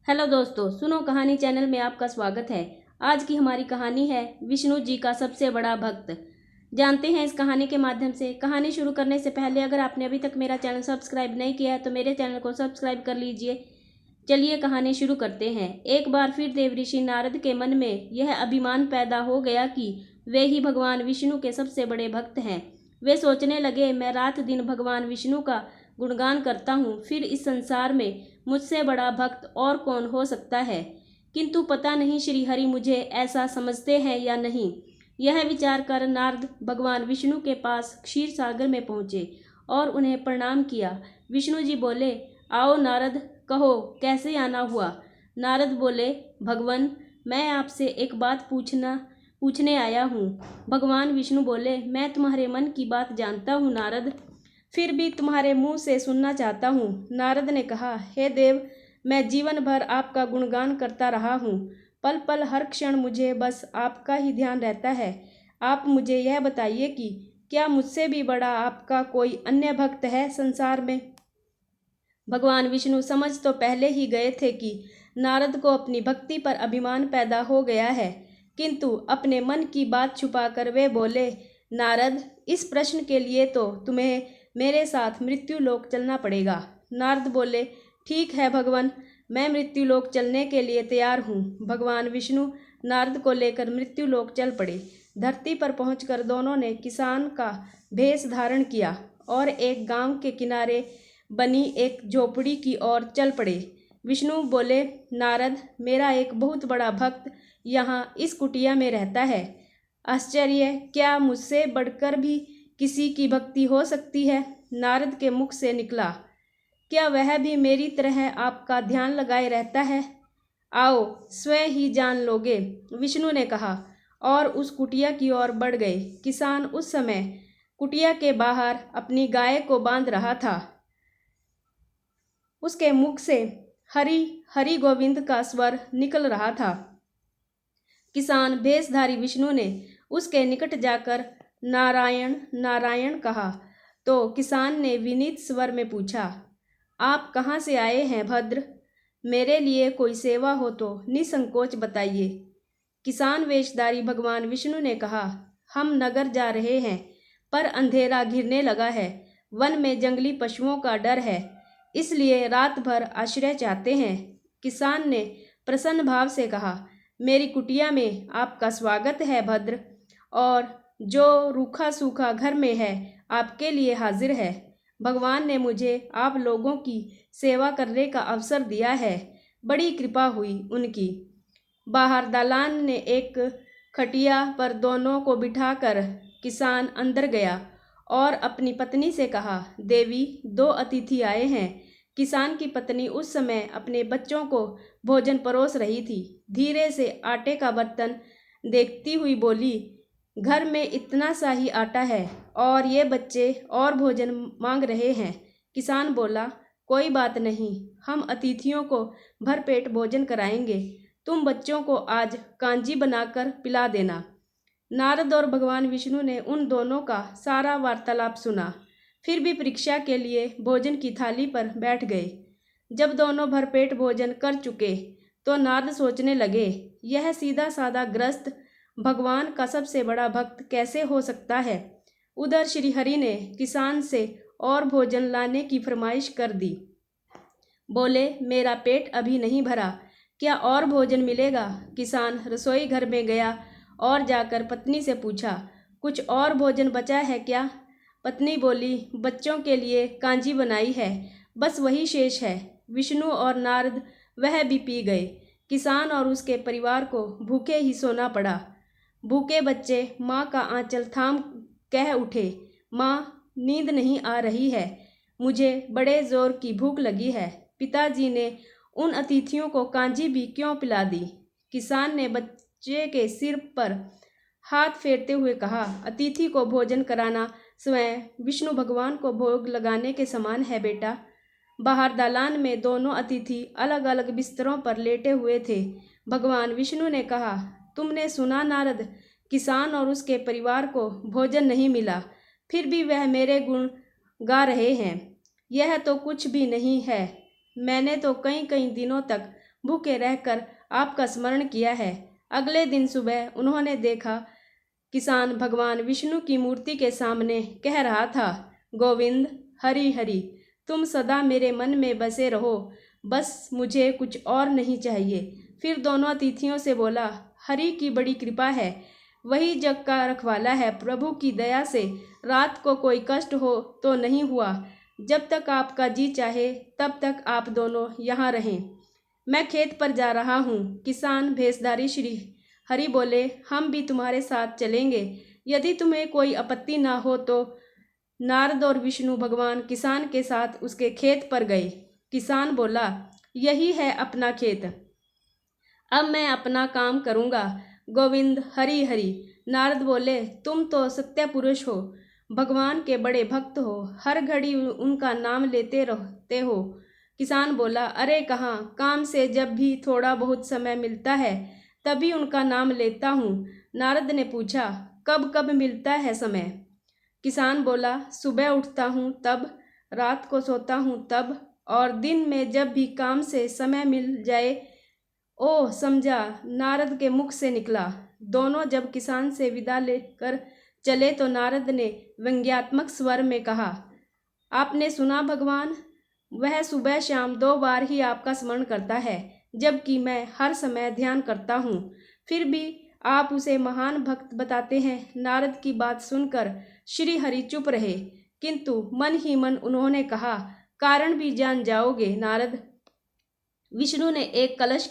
Hello दोस्तों, सुनो कहानी चैनल में आपका स्वागत है। आज की हमारी कहानी है विष्णु जी का सबसे बड़ा भक्त। जानते हैं इस कहानी के माध्यम से। कहानी शुरू करने से पहले अगर आपने अभी तक मेरा चैनल सब्सक्राइब नहीं किया है तो मेरे चैनल को सब्सक्राइब कर लीजिए। चलिए कहानी शुरू करते हैं। एक बार फिर देवऋषि नारद के मन में यह अभिमान पैदा हो गया कि वे ही भगवान विष्णु के सबसे बड़े भक्त हैं। वे सोचने लगे, मैं रात दिन भगवान विष्णु का गुणगान करता हूँ, फिर इस संसार में मुझसे बड़ा भक्त और कौन हो सकता है। किंतु पता नहीं श्रीहरि मुझे ऐसा समझते हैं या नहीं। यह विचार कर नारद भगवान विष्णु के पास क्षीर सागर में पहुँचे और उन्हें प्रणाम किया। विष्णु जी बोले, आओ नारद, कहो कैसे आना हुआ। नारद बोले, भगवान मैं आपसे एक बात पूछने आया हूँ। भगवान विष्णु बोले, मैं तुम्हारे मन की बात जानता हूँ नारद, फिर भी तुम्हारे मुंह से सुनना चाहता हूँ। नारद ने कहा, हे देव, मैं जीवन भर आपका गुणगान करता रहा हूँ। पल पल हर क्षण मुझे बस आपका ही ध्यान रहता है। आप मुझे यह बताइए कि क्या मुझसे भी बड़ा आपका कोई अन्य भक्त है संसार में। भगवान विष्णु समझ तो पहले ही गए थे कि नारद को अपनी भक्ति पर अभिमान पैदा हो गया है, किंतु अपने मन की बात छुपाकर वे बोले, नारद, इस प्रश्न के लिए तो तुम्हें मेरे साथ मृत्यु लोक चलना पड़ेगा। नारद बोले, ठीक है भगवान, मैं मृत्यु लोक चलने के लिए तैयार हूँ। भगवान विष्णु नारद को लेकर मृत्यु लोक चल पड़े। धरती पर पहुंचकर दोनों ने किसान का भेष धारण किया और एक गांव के किनारे बनी एक झोपड़ी की ओर चल पड़े। विष्णु बोले, नारद, मेरा एक बहुत बड़ा भक्त यहाँ इस कुटिया में रहता है। आश्चर्य, क्या मुझसे बढ़कर भी किसी की भक्ति हो सकती है। नारद के मुख से निकला, क्या वह भी मेरी तरह आपका ध्यान लगाए रहता है। आओ स्वयं ही जान लोगे, विष्णु ने कहा और उस कुटिया की ओर बढ़ गए। किसान उस समय कुटिया के बाहर अपनी गाय को बांध रहा था। उसके मुख से हरि हरि गोविंद का स्वर निकल रहा था। किसान भेषधारी विष्णु ने उसके निकट जाकर नारायण नारायण कहा तो किसान ने विनीत स्वर में पूछा, आप कहाँ से आए हैं भद्र, मेरे लिए कोई सेवा हो तो निसंकोच बताइए। किसान वेशधारी भगवान विष्णु ने कहा, हम नगर जा रहे हैं पर अंधेरा घिरने लगा है, वन में जंगली पशुओं का डर है, इसलिए रात भर आश्रय चाहते हैं। किसान ने प्रसन्न भाव से कहा, मेरी कुटिया में आपका स्वागत है भद्र, और जो रूखा सूखा घर में है आपके लिए हाजिर है। भगवान ने मुझे आप लोगों की सेवा करने का अवसर दिया है, बड़ी कृपा हुई उनकी। बाहर दालान ने एक खटिया पर दोनों को बिठाकर किसान अंदर गया और अपनी पत्नी से कहा, देवी, दो अतिथि आए हैं। किसान की पत्नी उस समय अपने बच्चों को भोजन परोस रही थी। धीरे से आटे का बर्तन देखती हुई बोली, घर में इतना सा ही आटा है और ये बच्चे और भोजन मांग रहे हैं। किसान बोला, कोई बात नहीं, हम अतिथियों को भरपेट भोजन कराएंगे, तुम बच्चों को आज कांजी बनाकर पिला देना। नारद और भगवान विष्णु ने उन दोनों का सारा वार्तालाप सुना, फिर भी परीक्षा के लिए भोजन की थाली पर बैठ गए। जब दोनों भरपेट भोजन कर चुके तो नारद सोचने लगे, यह सीधा साधा गृहस्थ भगवान का सबसे बड़ा भक्त कैसे हो सकता है। उधर श्रीहरि ने किसान से और भोजन लाने की फरमाइश कर दी। बोले, मेरा पेट अभी नहीं भरा, क्या और भोजन मिलेगा। किसान रसोई घर में गया और जाकर पत्नी से पूछा, कुछ और भोजन बचा है क्या। पत्नी बोली, बच्चों के लिए कांजी बनाई है, बस वही शेष है। विष्णु और नारद वह भी पी गए। किसान और उसके परिवार को भूखे ही सोना पड़ा। भूखे बच्चे माँ का आंचल थाम कह उठे, माँ, नींद नहीं आ रही है, मुझे बड़े जोर की भूख लगी है। पिताजी ने उन अतिथियों को कांजी भी क्यों पिला दी। किसान ने बच्चे के सिर पर हाथ फेरते हुए कहा, अतिथि को भोजन कराना स्वयं विष्णु भगवान को भोग लगाने के समान है बेटा। बाहर दालान में दोनों अतिथि अलग अलग बिस्तरों पर लेटे हुए थे। भगवान विष्णु ने कहा, तुमने सुना नारद, किसान और उसके परिवार को भोजन नहीं मिला, फिर भी वह मेरे गुण गा रहे हैं। यह तो कुछ भी नहीं है, मैंने तो कई कई दिनों तक भूखे रहकर आपका स्मरण किया है। अगले दिन सुबह उन्होंने देखा किसान भगवान विष्णु की मूर्ति के सामने कह रहा था, गोविंद हरि हरि, तुम सदा मेरे मन में बसे रहो, बस मुझे कुछ और नहीं चाहिए। फिर दोनों अतिथियों से बोला, हरि की बड़ी कृपा है, वही जग का रखवाला है। प्रभु की दया से रात को कोई कष्ट हो तो नहीं हुआ। जब तक आपका जी चाहे तब तक आप दोनों यहाँ रहें। मैं खेत पर जा रहा हूँ। किसान भेषधारी श्री हरि बोले, हम भी तुम्हारे साथ चलेंगे, यदि तुम्हें कोई आपत्ति ना हो तो। नारद और विष्णु भगवान किसान के साथ उसके खेत पर गए। किसान बोला, यही है अपना खेत, अब मैं अपना काम करूँगा। गोविंद हरि हरि। नारद बोले, तुम तो सत्य पुरुष हो, भगवान के बड़े भक्त हो, हर घड़ी उनका नाम लेते रहते हो। किसान बोला, अरे कहाँ, काम से जब भी थोड़ा बहुत समय मिलता है तभी उनका नाम लेता हूँ। नारद ने पूछा, कब कब मिलता है समय? किसान बोला, सुबह उठता हूँ तब, रात को सोता हूँ तब, और दिन में जब भी काम से समय मिल जाए। ओह समझा, नारद के मुख से निकला। दोनों जब किसान से विदा लेकर चले तो नारद ने व्यंग्यात्मक स्वर में कहा, आपने सुना भगवान, वह सुबह शाम 2 बार ही आपका स्मरण करता है, जबकि मैं हर समय ध्यान करता हूँ, फिर भी आप उसे महान भक्त बताते हैं। नारद की बात सुनकर श्री हरि चुप रहे, किंतु मन ही मन उन्होंने कहा, कारण भी जान जाओगे नारद। विष्णु ने एक कलश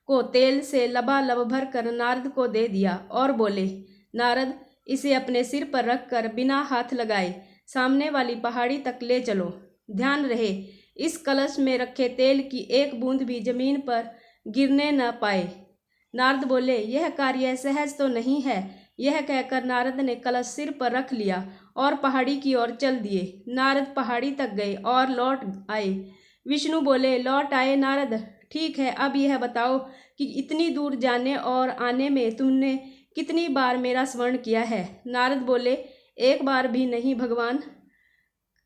को तेल से लबालब भर कर नारद को दे दिया और बोले, नारद, इसे अपने सिर पर रखकर बिना हाथ लगाए सामने वाली पहाड़ी तक ले चलो। ध्यान रहे इस कलश में रखे तेल की एक बूंद भी जमीन पर गिरने न पाए। नारद बोले, यह कार्य सहज तो नहीं है। यह कहकर नारद ने कलश सिर पर रख लिया और पहाड़ी की ओर चल दिए। नारद पहाड़ी तक गए और लौट आए। विष्णु बोले, लौट आए नारद, ठीक है, अब यह बताओ कि इतनी दूर जाने और आने में तुमने कितनी बार मेरा स्मरण किया है? नारद बोले, एक बार भी नहीं भगवान।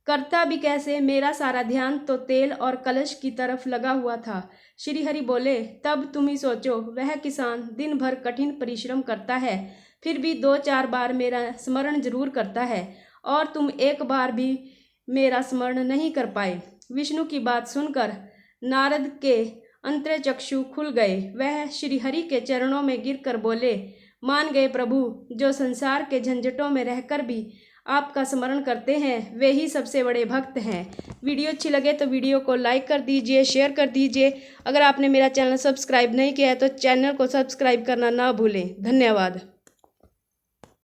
करता भी कैसे? मेरा सारा ध्यान तो तेल और कलश की तरफ लगा हुआ था। श्री हरि बोले, तब तुम ही सोचो, वह किसान दिन भर कठिन परिश्रम करता है, फिर भी 2-4 बार मेरा स्मरण जरूर करता है, और तुम एक बार भी मेरा स्मरण नहीं कर पाए। विष्णु की बात सुनकर नारद के अंतर्चक्षु खुल गए। वह श्री हरि के चरणों में गिरकर बोले, मान गए प्रभु, जो संसार के झंझटों में रहकर भी आपका स्मरण करते हैं वे ही सबसे बड़े भक्त हैं। वीडियो अच्छी लगे तो वीडियो को लाइक कर दीजिए, शेयर कर दीजिए। अगर आपने मेरा चैनल सब्सक्राइब नहीं किया है तो चैनल को सब्सक्राइब करना ना भूलें। धन्यवाद।